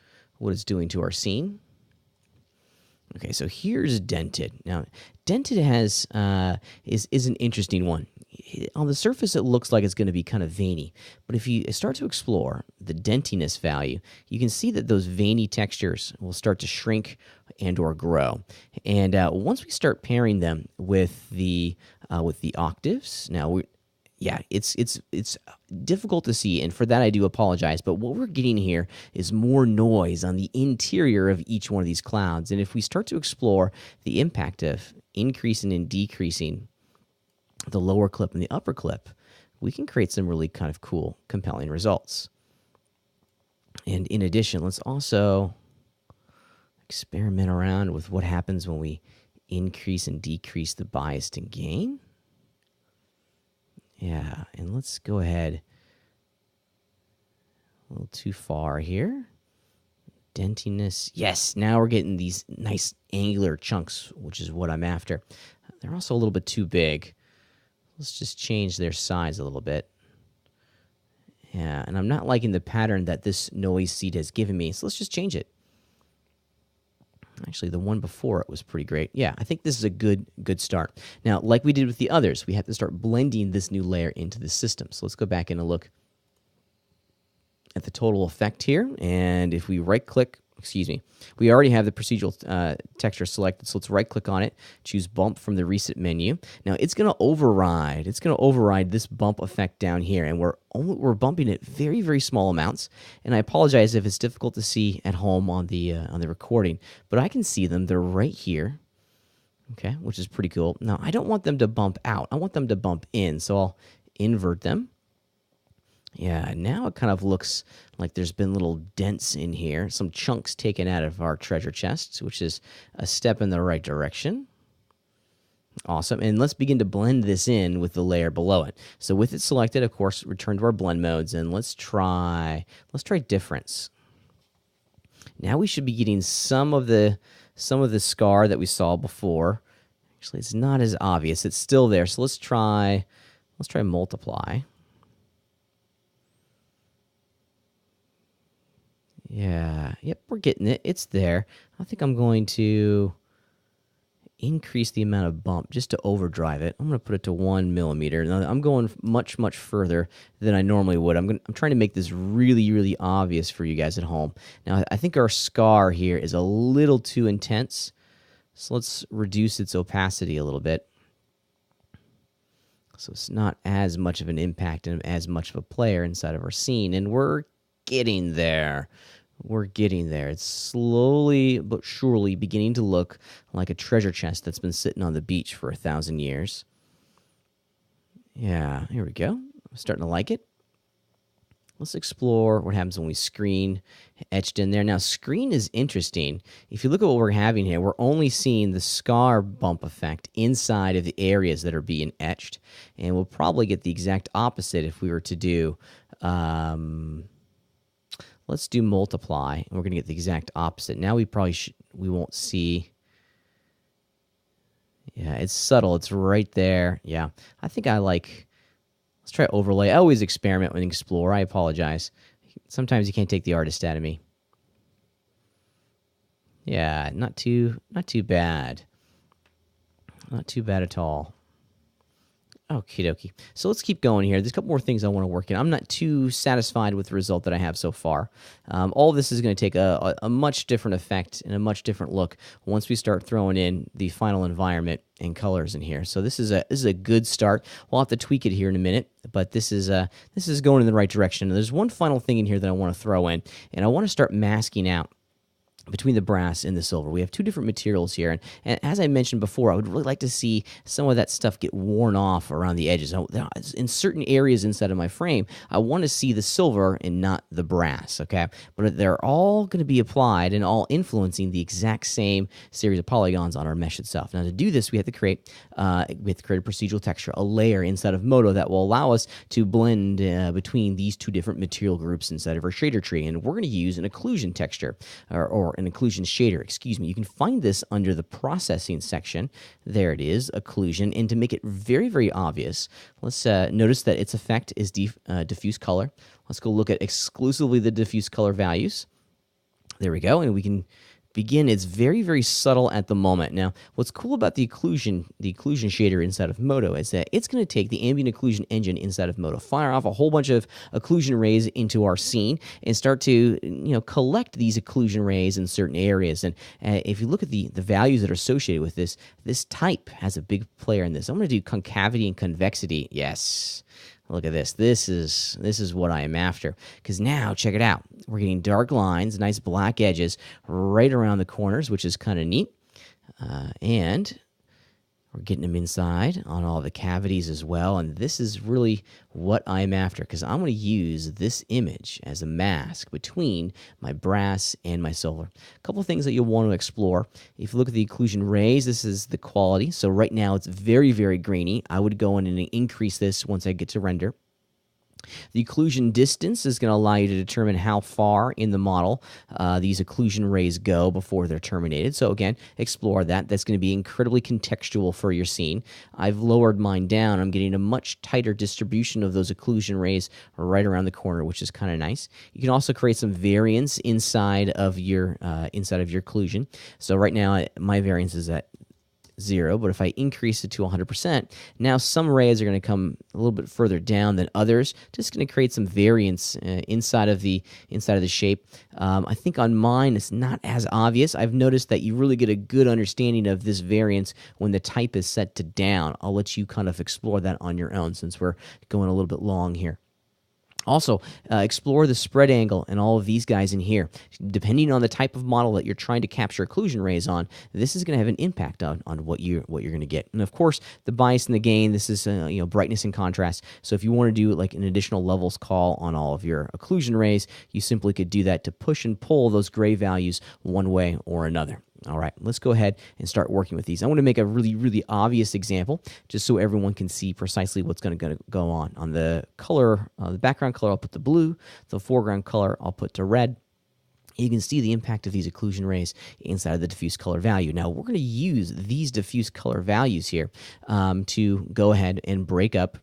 doing to our scene. Okay, so here's dented. Now, dented is an interesting one. On the surface, it looks like it's going to be kind of veiny, but if you start to explore the dentiness value, you can see that those veiny textures will start to shrink and or grow. And once we start pairing them with the octaves, now yeah, it's difficult to see, and for that I do apologize. But what we're getting here is more noise on the interior of each one of these clouds. And if we start to explore the impact of increasing and decreasing the lower clip and the upper clip, we can create some really kind of cool, compelling results. And in addition, let's also experiment around with what happens when we increase and decrease the bias and gain. Yeah, and let's go ahead a little too far here. Dentiness. Yes, now we're getting these nice angular chunks, which is what I'm after. They're also a little bit too big. Let's just change their size a little bit. Yeah, and I'm not liking the pattern that this noise seed has given me, so let's just change it. Actually, the one before it was pretty great. Yeah, I think this is a good start. Now, like we did with the others, we have to start blending this new layer into the system. So let's go back and look at the total effect here. And if we right-click, we already have the procedural texture selected. So let's right-click on it, choose Bump from the Reset menu. Now, it's going to override. It's going to override this bump effect down here, and we're bumping it very, very small amounts. And I apologize if it's difficult to see at home on the recording, but I can see them. They're right here, okay, which is pretty cool. Now, I don't want them to bump out. I want them to bump in, so I'll invert them. Yeah, now it kind of looks like there's been little dents in here, some chunks taken out of our treasure chests, which is a step in the right direction. Awesome, and let's begin to blend this in with the layer below it. So with it selected, of course, return to our blend modes, and let's try difference. Now we should be getting some of the scar that we saw before. Actually, it's not as obvious. It's still there, so let's try multiply. Yeah, yep, we're getting it. It's there. I think I'm going to increase the amount of bump just to overdrive it. I'm going to put it to 1 millimeter. Now, I'm going much, much further than I normally would. I'm trying to make this really, really obvious for you guys at home. Now, I think our scar here is a little too intense, so let's reduce its opacity a little bit. So it's not as much of an impact and as much of a player inside of our scene, and we're getting there. We're getting there. It's slowly but surely beginning to look like a treasure chest that's been sitting on the beach for 1,000 years. Yeah, here we go. I'm starting to like it. Let's explore what happens when we screen etched in there. Now, screen is interesting. If you look at what we're having here, we're only seeing the scar bump effect inside of the areas that are being etched. And we'll probably get the exact opposite if we were to do... let's do multiply, and we're going to get the exact opposite. Now we won't see. Yeah, it's subtle. It's right there. Yeah, I think let's try overlay. I always experiment and explore. I apologize. Sometimes you can't take the artist out of me. Yeah, not too bad. Not too bad at all. Okie dokie. So let's keep going here. There's a couple more things I want to work in. I'm not too satisfied with the result that I have so far. All of this is going to take a much different effect and a much different look once we start throwing in the final environment and colors in here. So this is a good start. We'll have to tweak it here in a minute, but this is going in the right direction. And there's one final thing in here that I want to throw in, and I want to start masking out between the brass and the silver. We have two different materials here, and as I mentioned before, I would really like to see some of that stuff get worn off around the edges. In certain areas inside of my frame, I want to see the silver and not the brass, okay? But they're all going to be applied and all influencing the exact same series of polygons on our mesh itself. Now, to do this, we have to create a procedural texture, a layer inside of Modo that will allow us to blend between these two different material groups inside of our shader tree, and we're going to use an occlusion texture, or an occlusion shader, excuse me. You can find this under the processing section. There it is, occlusion. And to make it very, very obvious, let's notice that its effect is diffuse color. Let's go look at exclusively the diffuse color values. There we go, and we can begin. It's very, very subtle at the moment. Now, what's cool about the occlusion shader inside of Modo is that it's going to take the ambient occlusion engine inside of Modo, fire off a whole bunch of occlusion rays into our scene, and start to collect these occlusion rays in certain areas. And if you look at the values that are associated with this type has a big player in this. I'm going to do concavity and convexity. Yes. Look at this. This is what I am after. Because now, check it out. We're getting dark lines, nice black edges right around the corners, which is kind of neat. And we're getting them inside on all the cavities as well. And this is really what I'm after, because I'm going to use this image as a mask between my brass and my silver. A couple of things that you'll want to explore. If you look at the occlusion rays, this is the quality. So right now it's very, very grainy. I would go in and increase this once I get to render. The occlusion distance is going to allow you to determine how far in the model these occlusion rays go before they're terminated. So again, explore that. That's going to be incredibly contextual for your scene. I've lowered mine down. I'm getting a much tighter distribution of those occlusion rays right around the corner, which is kind of nice. You can also create some variance inside of your occlusion. So right now, my variance is at 0, but if I increase it to 100%, now some rays are going to come a little bit further down than others. Just going to create some variance inside of the shape. I think on mine it's not as obvious. I've noticed that you really get a good understanding of this variance when the type is set to down. I'll let you kind of explore that on your own since we're going a little bit long here. Also, explore the spread angle and all of these guys in here. Depending on the type of model that you're trying to capture occlusion rays on, this is going to have an impact on what you're going to get. And of course, the bias and the gain. This is brightness and contrast. So if you want to do like an additional levels call on all of your occlusion rays, you simply could do that to push and pull those gray values one way or another. All right, let's go ahead and start working with these. I want to make a really, really obvious example just so everyone can see precisely what's going to go on. On the color, the background color, I'll put the blue. The foreground color, I'll put to red. You can see the impact of these occlusion rays inside of the diffuse color value. Now, we're going to use these diffuse color values here to go ahead and break up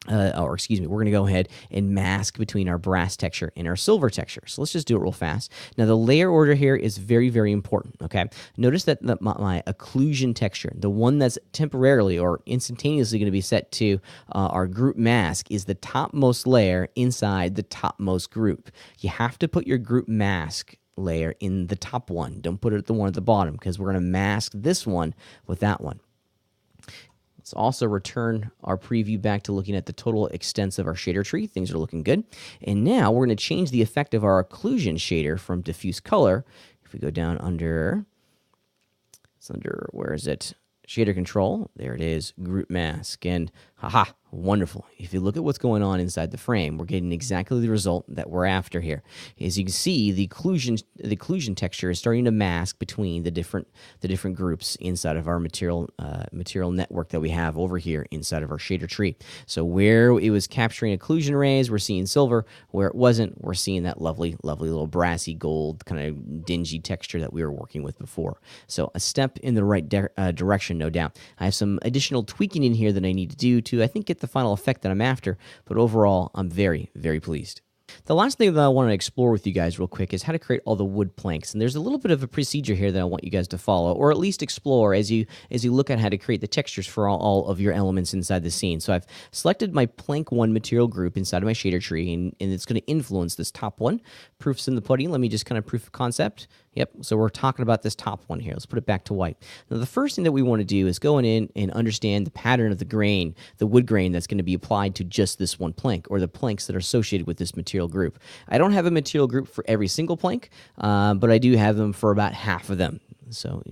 we're going to go ahead and mask between our brass texture and our silver texture. So let's just do it real fast. Now, the layer order here is very, very important, okay? Notice that my occlusion texture, the one that's temporarily or instantaneously going to be set to our group mask, is the topmost layer inside the topmost group. You have to put your group mask layer in the top one. Don't put it at the one at the bottom, because we're going to mask this one with that one. Let's also return our preview back to looking at the total extents of our shader tree. Things are looking good. And now we're going to change the effect of our occlusion shader from diffuse color. If we go down under, where is it? Shader control. There it is, group mask. And haha, wonderful. If you look at what's going on inside the frame, we're getting exactly the result that we're after here. As you can see, the occlusion texture is starting to mask between the different groups inside of our material network that we have over here inside of our shader tree. So where it was capturing occlusion rays, we're seeing silver. Where it wasn't, we're seeing that lovely, lovely little brassy gold kind of dingy texture that we were working with before. So a step in the right direction, no doubt. I have some additional tweaking in here that I need to do to, I think, get the final effect that I'm after, but overall, I'm very, very pleased. The last thing that I want to explore with you guys real quick is how to create all the wood planks. And there's a little bit of a procedure here that I want you guys to follow, or at least explore as you look at how to create the textures for all of your elements inside the scene. So I've selected my plank 1 material group inside of my shader tree, and it's going to influence this top one. Proofs in the pudding. Let me just kind of proof of concept. Yep, so we're talking about this top one here. Let's put it back to white. Now, the first thing that we want to do is go in and understand the pattern of the grain, the wood grain that's going to be applied to just this one plank, or the planks that are associated with this material group. I don't have a material group for every single plank, but I do have them for about half of them. So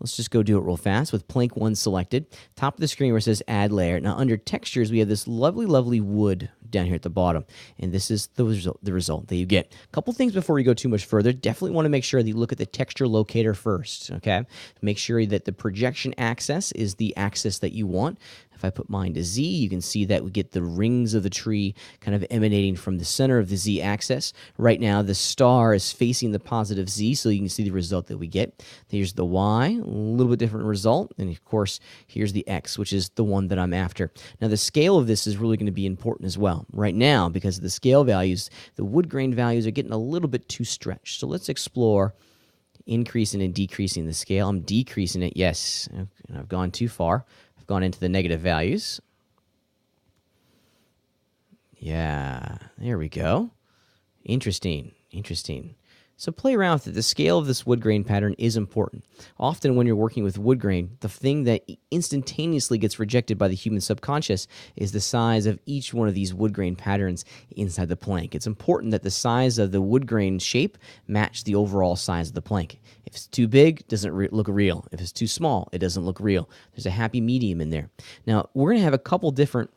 let's just go do it real fast with plank 1 selected. Top of the screen where it says add layer. Now under textures, we have this lovely, lovely wood down here at the bottom. And this is the result that you get. A couple things before we go too much further. Definitely want to make sure that you look at the texture locator first, okay? Make sure that the projection axis is the axis that you want. If I put mine to Z, you can see that we get the rings of the tree kind of emanating from the center of the Z axis. Right now, the star is facing the positive Z, so you can see the result that we get. Here's the Y, a little bit different result. And of course, here's the X, which is the one that I'm after. Now, the scale of this is really going to be important as well. Right now, because of the scale values, the wood grain values are getting a little bit too stretched. So let's explore increasing and decreasing the scale. I'm decreasing it, yes, and I've gone too far. Gone into the negative values. Yeah, there we go. Interesting. So play around with it. The scale of this wood grain pattern is important. Often when you're working with wood grain, the thing that instantaneously gets rejected by the human subconscious is the size of each one of these wood grain patterns inside the plank. It's important that the size of the wood grain shape match the overall size of the plank. If it's too big, it doesn't look real. If it's too small, it doesn't look real. There's a happy medium in there. Now, we're going to have a couple different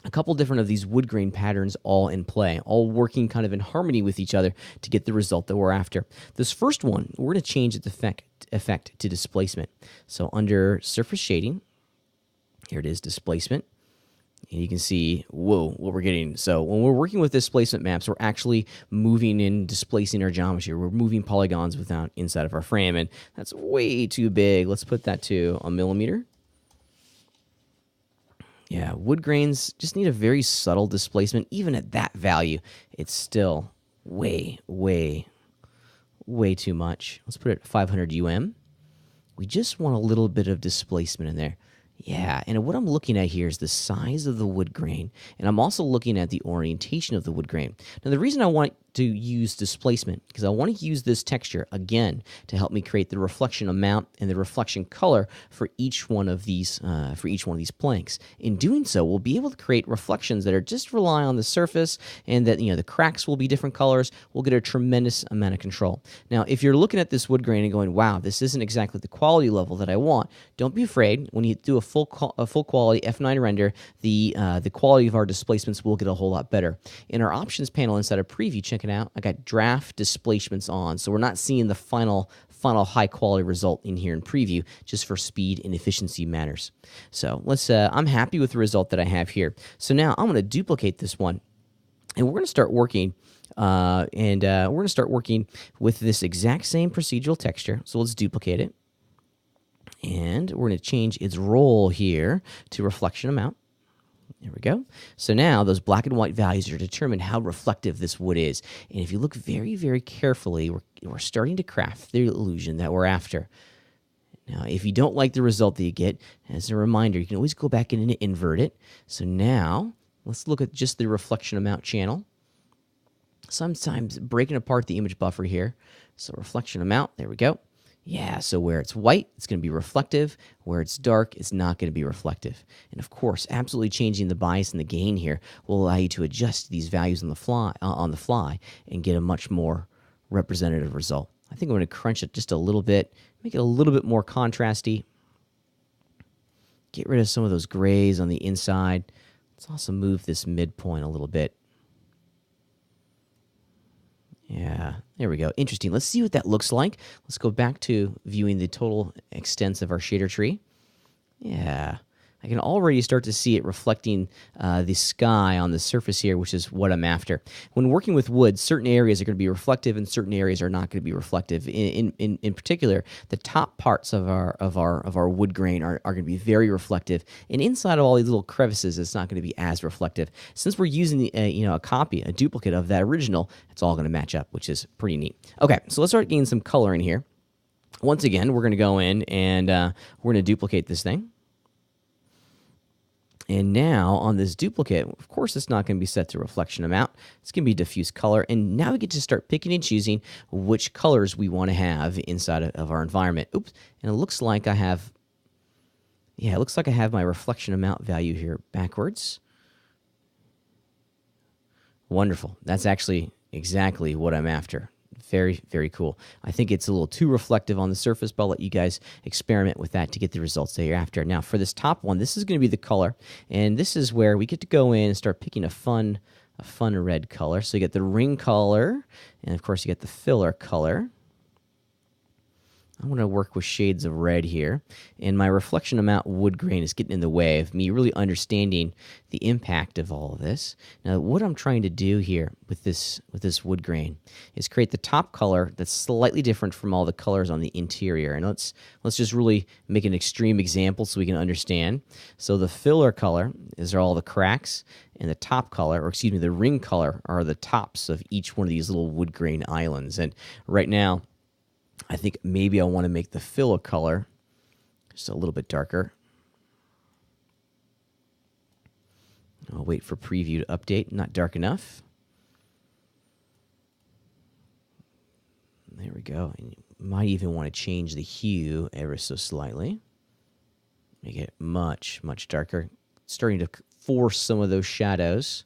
of these wood grain patterns all in play, all working kind of in harmony with each other to get the result that we're after. This first one, we're going to change its effect to displacement. So under surface shading, here it is, displacement. And you can see, whoa, what we're getting. So when we're working with displacement maps, we're actually moving and displacing our geometry. We're moving polygons inside of our frame, and that's way too big. Let's put that to a millimeter. Yeah, wood grains just need a very subtle displacement. Even at that value, it's still way, way, way too much. Let's put it at 500 We just want a little bit of displacement in there. Yeah, and what I'm looking at here is the size of the wood grain, and I'm also looking at the orientation of the wood grain. Now, the reason I want to use displacement, because I want to use this texture, again, to help me create the reflection amount and the reflection color for each one of these planks. In doing so, we'll be able to create reflections that are just rely on the surface, and that, the cracks will be different colors. We'll get a tremendous amount of control. Now, if you're looking at this wood grain and going, wow, this isn't exactly the quality level that I want, don't be afraid. When you do a full quality F9 render, the quality of our displacements will get a whole lot better. In our options panel inside of preview, check it out. I got draft displacements on, so we're not seeing the final high quality result in here in preview, just for speed and efficiency matters. So let's. I'm happy with the result that I have here. So now I'm going to duplicate this one, and we're going to start working. We're going to start working with this exact same procedural texture. So let's duplicate it. And we're going to change its role here to reflection amount. There we go. So now those black and white values are determined how reflective this wood is. And if you look very, very carefully, we're starting to craft the illusion that we're after. Now, if you don't like the result that you get, as a reminder, you can always go back in and invert it. So now let's look at just the reflection amount channel. Sometimes breaking apart the image buffer here. So reflection amount, there we go. Yeah, so where it's white, it's going to be reflective. Where it's dark, it's not going to be reflective. And of course, absolutely changing the bias and the gain here will allow you to adjust these values on the fly and get a much more representative result. I think I'm going to crunch it just a little bit, make it a little bit more contrasty. Get rid of some of those grays on the inside. Let's also move this midpoint a little bit. Yeah, there we go. Interesting. Let's see what that looks like. Let's go back to viewing the total extents of our shader tree. Yeah, I can already start to see it reflecting the sky on the surface here, which is what I'm after. When working with wood, certain areas are going to be reflective and certain areas are not going to be reflective. In particular, the top parts of our wood grain are going to be very reflective, and inside of all these little crevices, it's not going to be as reflective. Since we're using a duplicate of that original, it's all going to match up, which is pretty neat. Okay, so let's start getting some color in here. Once again, we're going to go in and we're going to duplicate this thing. And now on this duplicate, of course, it's not going to be set to reflection amount. It's going to be diffuse color. And now we get to start picking and choosing which colors we want to have inside of our environment. Oops. And it looks like I have, my reflection amount value here backwards. Wonderful. That's actually exactly what I'm after. Very, very cool. I think it's a little too reflective on the surface, but I'll let you guys experiment with that to get the results that you're after. Now, for this top one, this is going to be the color, and this is where we get to go in and start picking a fun red color. So you get the ring color, and of course you get the filler color. I'm going to work with shades of red here, and my reflection amount wood grain is getting in the way of me really understanding the impact of all of this. Now, what I'm trying to do here with this wood grain is create the top color that's slightly different from all the colors on the interior. And let's just really make an extreme example so we can understand. So the filler color is all the cracks, and the top color, or excuse me, the ring color are the tops of each one of these little wood grain islands. And right now, I think maybe I want to make the filler color just a little bit darker. I'll wait for preview to update. Not dark enough. we go. And you might even want to change the hue ever so slightly. Make it much, much darker. Starting to force some of those shadows.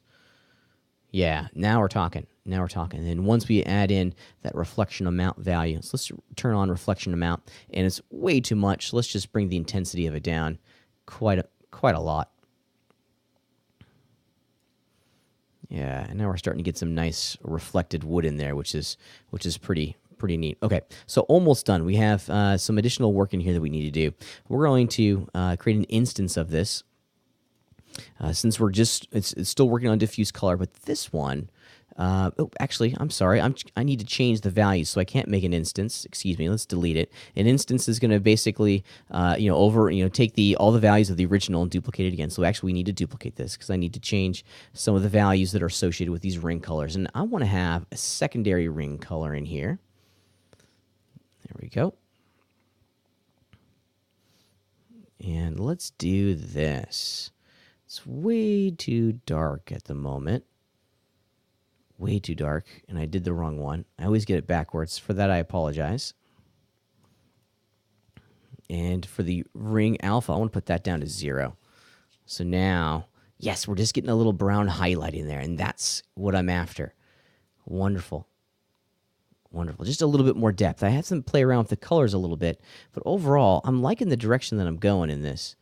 Yeah, now we're talking. Now we're talking. And then once we add in that reflection amount value, so let's turn on reflection amount, and it's way too much. So let's just bring the intensity of it down quite a lot. Yeah, and now we're starting to get some nice reflected wood in there, which is pretty neat. Okay, so almost done. We have some additional work in here that we need to do. We're going to create an instance of this. Since we're it's still working on diffuse color, but this one, oh, actually, I'm sorry, I need to change the value, so I can't make an instance. Excuse me, let's delete it. An instance is going to basically, take all the values of the original and duplicate it again. So actually, we need to duplicate this because I need to change some of the values that are associated with these ring colors, and I want to have a secondary ring color in here. There we go. And let's do this. It's way too dark at the moment. Way too dark, and I did the wrong one. I always get it backwards. For that, I apologize. And for the ring alpha, I want to put that down to 0. So now, yes, we're just getting a little brown highlight in there, and that's what I'm after. Wonderful. Wonderful. Just a little bit more depth. I had some play around with the colors a little bit, but overall, I'm liking the direction that I'm going in this.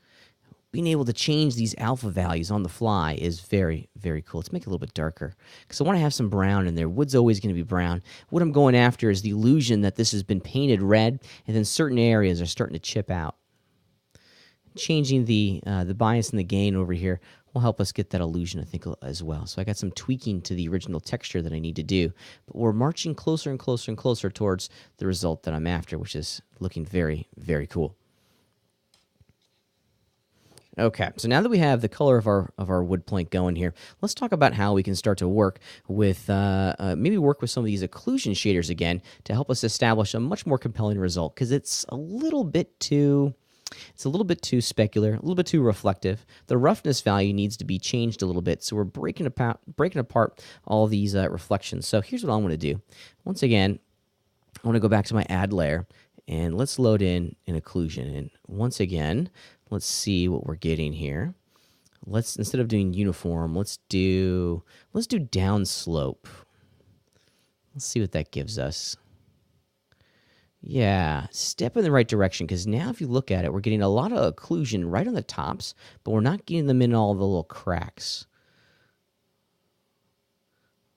Being able to change these alpha values on the fly is very, very cool. Let's make it a little bit darker because I want to have some brown in there. Wood's always going to be brown. What I'm going after is the illusion that this has been painted red, and then certain areas are starting to chip out. Changing the bias and the gain over here will help us get that illusion, I think, as well. So I got some tweaking to the original texture that I need to do, but we're marching closer and closer and closer towards the result that I'm after, which is looking very, very cool. Okay, so now that we have the color of our wood plank going here, let's talk about how we can start to work with maybe work with some of these occlusion shaders again to help us establish a much more compelling result, because it's a little bit too specular, a little bit too reflective. The roughness value needs to be changed a little bit, so we're breaking apart all these reflections. So here's what I want to do. Once again, I want to go back to my add layer, and let's load in an occlusion. And once again, let's see what we're getting here. Let's, instead of doing uniform, let's do downslope. Let's see what that gives us. Yeah, step in the right direction, because now if you look at it, we're getting a lot of occlusion right on the tops, but we're not getting them in all the little cracks.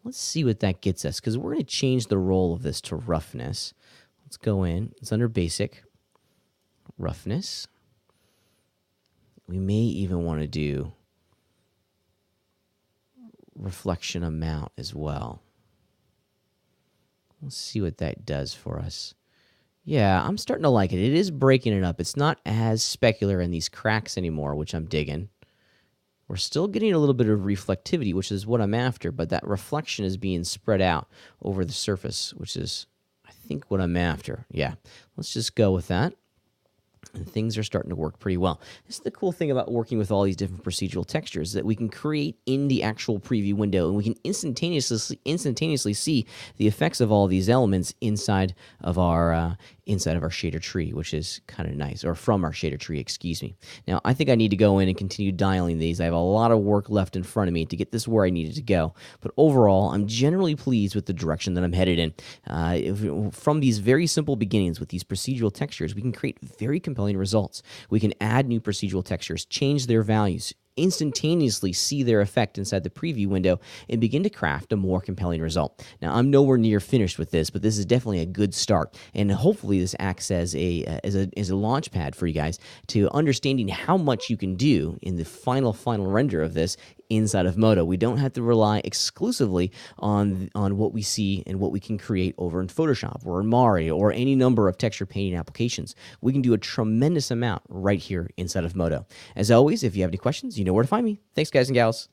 Let's see what that gets us, because we're going to change the role of this to roughness. Let's go in. It's under basic. Roughness. We may even want to do reflection amount as well. Let's see what that does for us. Yeah, I'm starting to like it. It is breaking it up. It's not as specular in these cracks anymore, which I'm digging. We're still getting a little bit of reflectivity, which is what I'm after, but that reflection is being spread out over the surface, which is, I think, what I'm after. Yeah, let's just go with that. And things are starting to work pretty well. This is the cool thing about working with all these different procedural textures, that we can create in the actual preview window, and we can instantaneously see the effects of all these elements inside of our shader tree, which is kind of nice, or from our shader tree, excuse me. Now, I think I need to go in and continue dialing these. I have a lot of work left in front of me to get this where I need it to go. But overall, I'm generally pleased with the direction that I'm headed in. From these very simple beginnings with these procedural textures, we can create very compelling results. We can add new procedural textures, change their values, instantaneously see their effect inside the preview window, and begin to craft a more compelling result. Now, I'm nowhere near finished with this, but this is definitely a good start, and hopefully this acts as a launch pad for you guys to understanding how much you can do in the final render of this inside of Modo. We don't have to rely exclusively on what we see and what we can create over in Photoshop or in Mari or any number of texture painting applications. We can do a tremendous amount right here inside of Modo. As always, if you have any questions, you know where to find me. Thanks, guys and gals.